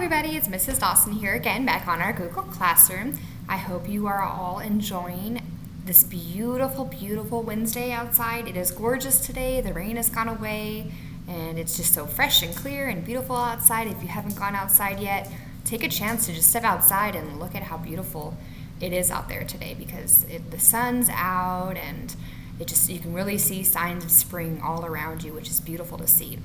everybody, it's Mrs. Dawson here again, back on our Google Classroom. I hope you are all enjoying this beautiful, beautiful Wednesday outside. It is gorgeous today, the rain has gone away, and it's just so fresh and clear and beautiful outside. If you haven't gone outside yet, take a chance to just step outside and look at how beautiful it is out there today, because the sun's out and you can really see signs of spring all around you, which is beautiful to see.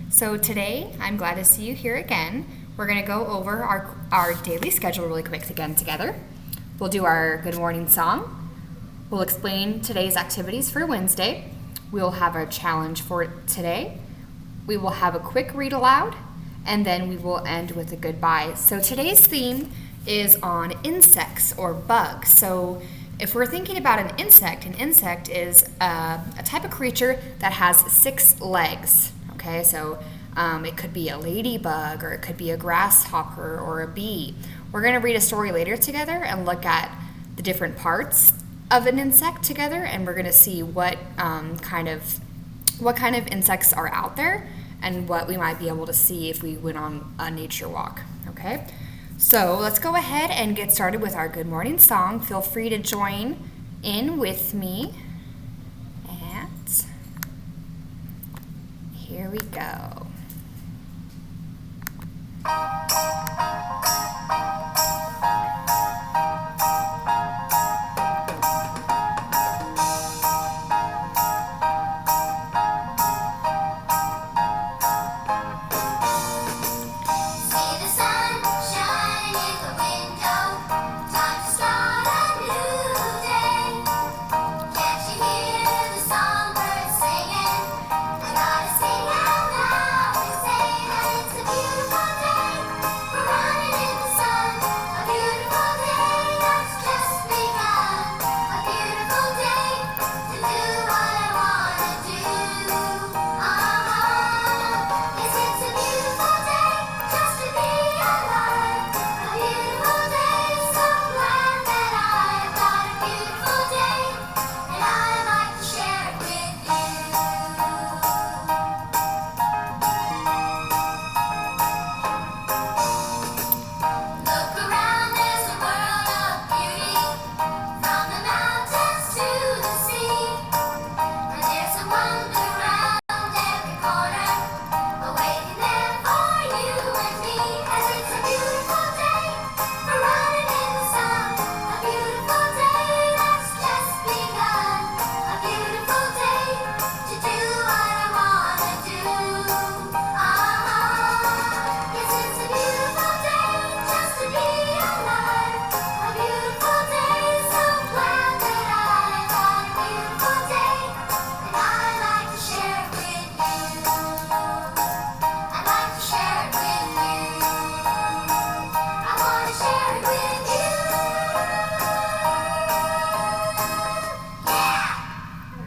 So today, I'm glad to see you here again. We're going to go over our daily schedule really quick again together. We'll do our good morning song. We'll explain today's activities for Wednesday. We'll have our challenge for today. We will have a quick read aloud, and then we will end with a goodbye. So today's theme is on insects or bugs. So if we're thinking about an insect is a type of creature that has 6 legs. Okay, so it could be a ladybug, or it could be a grasshopper or a bee. We're going to read a story later together and look at the different parts of an insect together, and we're going to see what kind of insects are out there and what we might be able to see if we went on a nature walk. Okay, so let's go ahead and get started with our good morning song. Feel free to join in with me. Here we go.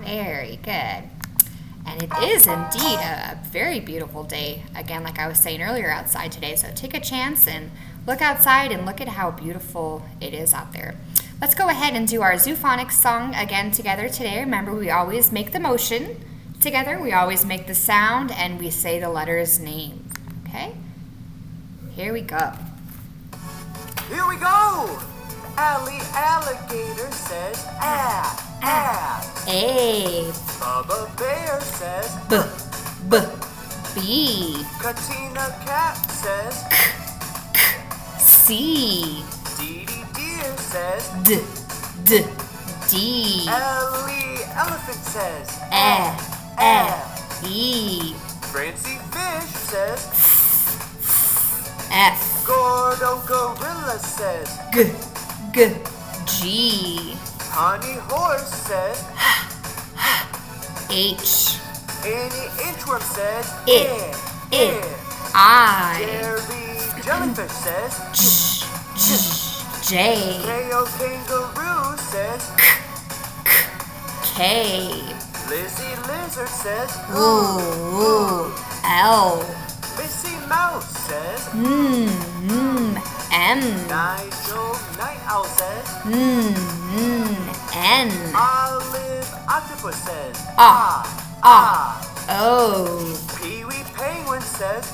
Very good. And it is indeed a very beautiful day, again, like I was saying earlier, outside today. So take a chance and look outside and look at how beautiful it is out there. Let's go ahead and do our zoophonics song again together today. Remember, we always make the motion together. We always make the sound, and we say the letter's name. Okay? Here we go. Here we go! Allie Alligator says, ah, ah. A. Bubba Bear says, B. B. B. Katina Cat says, C. Dee Dee Deer says, D. D. D. Ellie Elephant says, E. Francie Fish says, F. Gordo Gorilla says, G. G. G. Honey Horse says, H. Annie Inchworm says, I. Jerry Jellyfish says, J. K.O. Kangaroo says, K. Lizzie Lizard says, L. Missy Mouse says, M. Nigel Night Owl says, N. Olive Octopus says, O. Pee-wee Penguin says,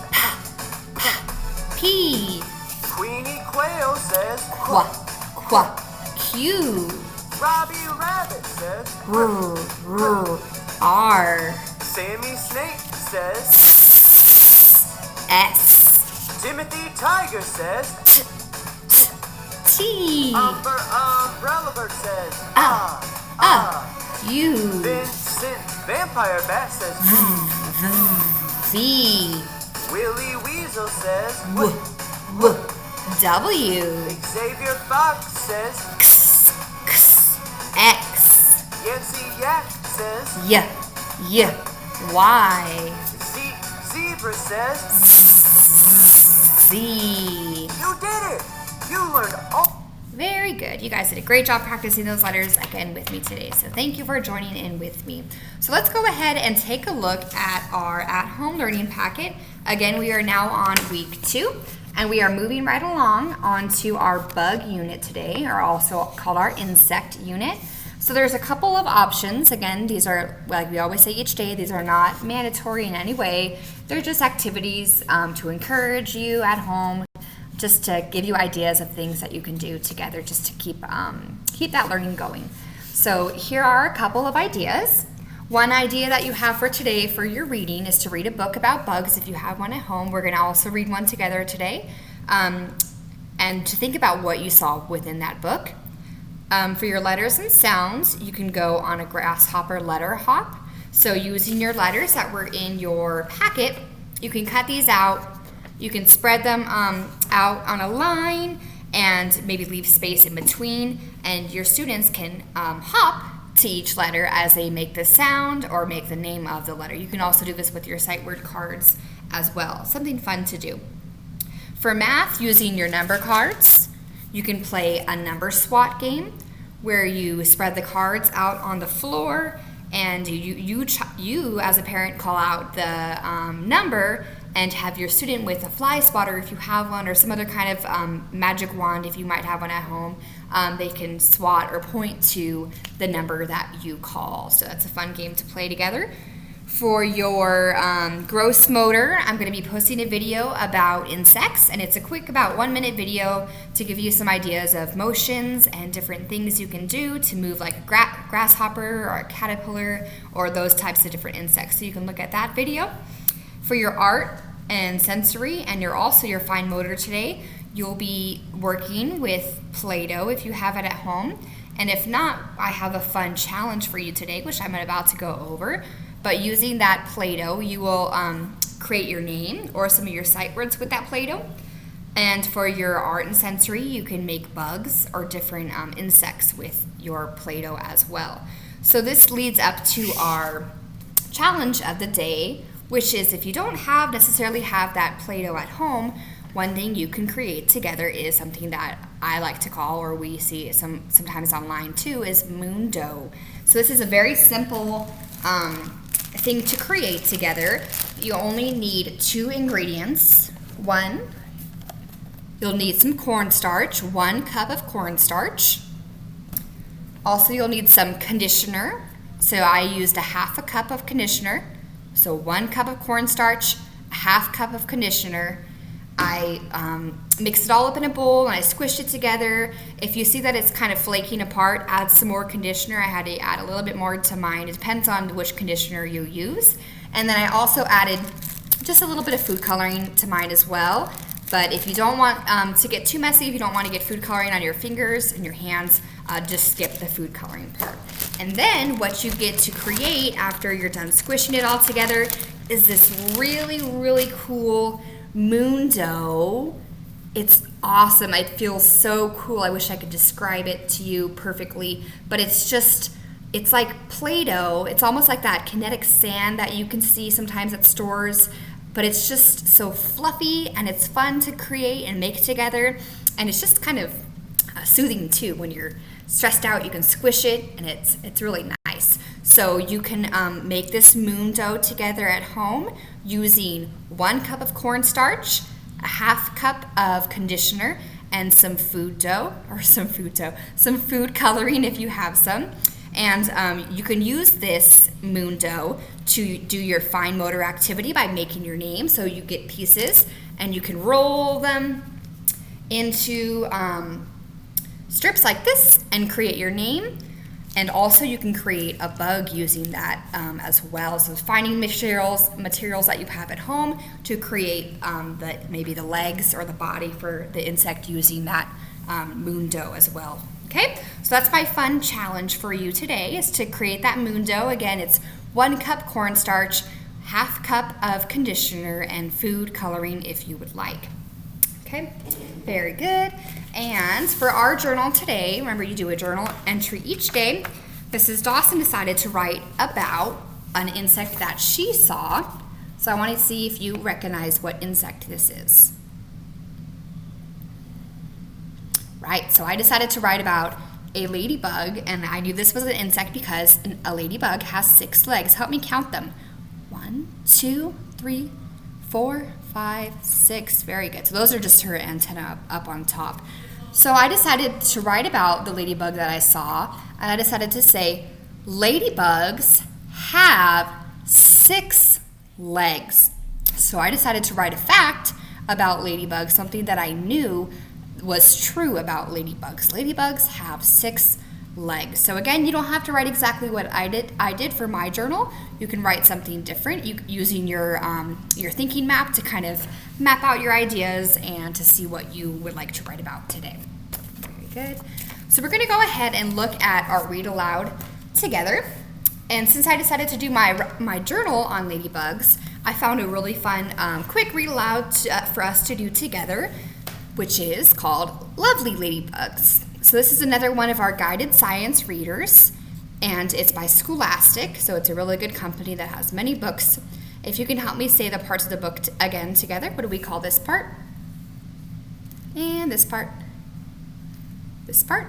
P. Queenie Quail says Qu. Qu. Q. Robbie Rabbit says R. R. R. Sammy Snake says S. Timothy Tiger says T. Umbrella Bird says U. Vincent Vampire Bat says V. Willie Weasel says W. W. W. Xavier Fox says X. X. Yancy Yak says Y. Y. Y. Zebra says Z. You did it! You learned all. Very good. You guys did a great job practicing those letters again with me today. So thank you for joining in with me. So let's go ahead and take a look at our at-home learning packet. Again, we are now on week 2, and we are moving right along onto our bug unit today, or also called our insect unit. So there's a couple of options. Again, these are, like we always say each day, these are not mandatory in any way. They're just activities to encourage you at home, just to give you ideas of things that you can do together just to keep that learning going. So here are a couple of ideas. One idea that you have for today for your reading is to read a book about bugs if you have one at home. We're going to also read one together today, and to think about what you saw within that book. For your letters and sounds, you can go on a grasshopper letter hop. So using your letters that were in your packet, you can cut these out. You can spread them out on a line and maybe leave space in between, and your students can hop to each letter as they make the sound or make the name of the letter. You can also do this with your sight word cards as well. Something fun to do. For math, using your number cards, you can play a number SWAT game where you spread the cards out on the floor, and you as a parent call out the number and have your student with a fly spotter if you have one, or some other kind of magic wand if you might have one at home. They can swat or point to the number that you call. So that's a fun game to play together. For your gross motor, I'm going to be posting a video about insects, and it's a quick about 1 minute video to give you some ideas of motions and different things you can do to move like a grasshopper or a caterpillar or those types of different insects. So you can look at that video. For your art and sensory and your fine motor today, you'll be working with Play-Doh if you have it at home. And if not, I have a fun challenge for you today, which I'm about to go over. But using that Play-Doh, you will create your name or some of your sight words with that Play-Doh. And for your art and sensory, you can make bugs or different insects with your Play-Doh as well. So this leads up to our challenge of the day, which is if you don't necessarily have that Play-Doh at home, one thing you can create together is something that I like to call, or we see sometimes online too, is moon dough. So this is a very simple thing to create together. You only need 2 ingredients. One, you'll need some cornstarch, 1 cup of cornstarch. Also, you'll need some conditioner. So I used a 1/2 cup of conditioner. So 1 cup of cornstarch, 1/2 cup of conditioner. I mixed it all up in a bowl and I squished it together. If you see that it's kind of flaking apart, add some more conditioner. I had to add a little bit more to mine. It depends on which conditioner you use. And then I also added just a little bit of food coloring to mine as well. But if you don't want to get too messy, if you don't want to get food coloring on your fingers and your hands, just skip the food coloring part. And then what you get to create after you're done squishing it all together is this really, really cool moon dough. It's awesome. It feels so cool. I wish I could describe it to you perfectly, but it's like Play-Doh. It's almost like that kinetic sand that you can see sometimes at stores, but it's just so fluffy and it's fun to create and make together, and it's just kind of soothing too. When you're stressed out, you can squish it and it's really nice. So you can make this moon dough together at home using 1 cup of cornstarch, a 1/2 cup of conditioner, and some food coloring if you have some. And you can use this moon dough to do your fine motor activity by making your name. So you get pieces and you can roll them into strips like this and create your name. And also you can create a bug using that as well. So finding materials that you have at home to create maybe the legs or the body for the insect using that moon dough as well. Okay, so that's my fun challenge for you today, is to create that moon dough. Again, it's 1 cup cornstarch, 1/2 cup of conditioner, and food coloring if you would like. Okay, very good. And for our journal today, remember you do a journal entry each day. Mrs. Dawson decided to write about an insect that she saw. So I want to see if you recognize what insect this is. Right, so I decided to write about a ladybug, and I knew this was an insect because a ladybug has 6 legs. Help me count them. 1, 2, 3, 4, 5, 6. Very good. So those are just her antenna up on top. So I decided to write about the ladybug that I saw, and I decided to say, ladybugs have 6 legs. So I decided to write a fact about ladybugs, something that I knew was true about ladybugs. Ladybugs have 6 legs. So again, you don't have to write exactly what I did for my journal. You can write something different using your thinking map to kind of map out your ideas and to see what you would like to write about today. Very good. So we're going to go ahead and look at our read aloud together. And since I decided to do my journal on ladybugs, I found a really fun quick read aloud for us to do together, which is called Lovely Ladybugs. So this is another one of our guided science readers, and it's by Scholastic, so it's a really good company that has many books. If you can help me say the parts of the book again together, what do we call this part? And this part. This part.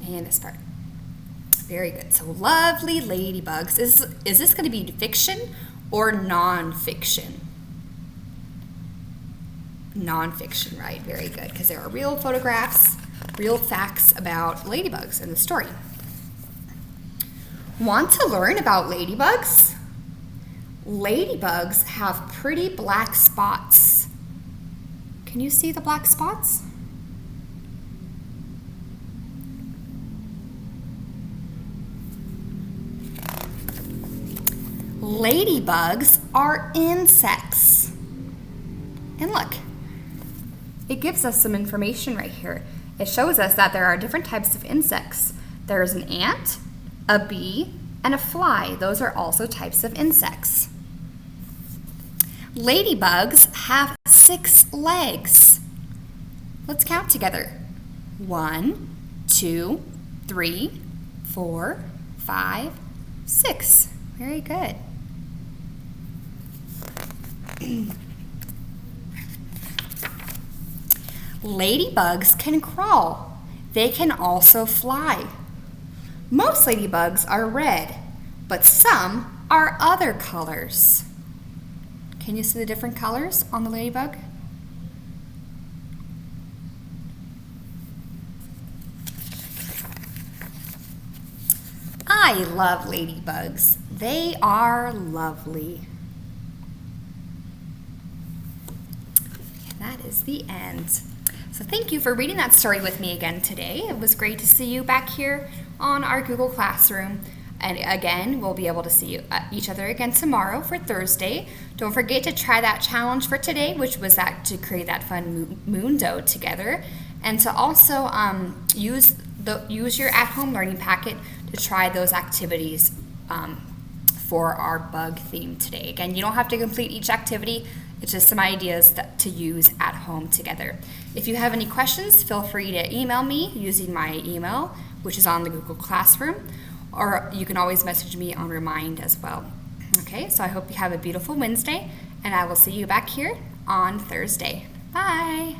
And this part. Very good. So Lovely Ladybugs. Is this going to be fiction or non-fiction? Non-fiction, right? Very good, because there are real photographs, real facts about ladybugs in the story. Want to learn about ladybugs? Ladybugs have pretty black spots. Can you see the black spots? Ladybugs are insects. And look, it gives us some information right here. It shows us that there are different types of insects. There's an ant, a bee, and a fly. Those are also types of insects. Ladybugs have 6 legs. Let's count together. 1, 2, 3, 4, 5, 6. Very good. Ladybugs can crawl. They can also fly. Most ladybugs are red, but some are other colors. Can you see the different colors on the ladybug? I love ladybugs. They are lovely. And that is the end. So thank you for reading that story with me again today. It was great to see you back here on our Google Classroom. And again, we'll be able to see each other again tomorrow for Thursday. Don't forget to try that challenge for today, which was to create that fun moon dough together. And to also use your at-home learning packet to try those activities for our bug theme today. Again, you don't have to complete each activity. It's just some ideas to use at home together. If you have any questions, feel free to email me using my email, which is on the Google Classroom, or you can always message me on Remind as well. Okay, so I hope you have a beautiful Wednesday, and I will see you back here on Thursday. Bye!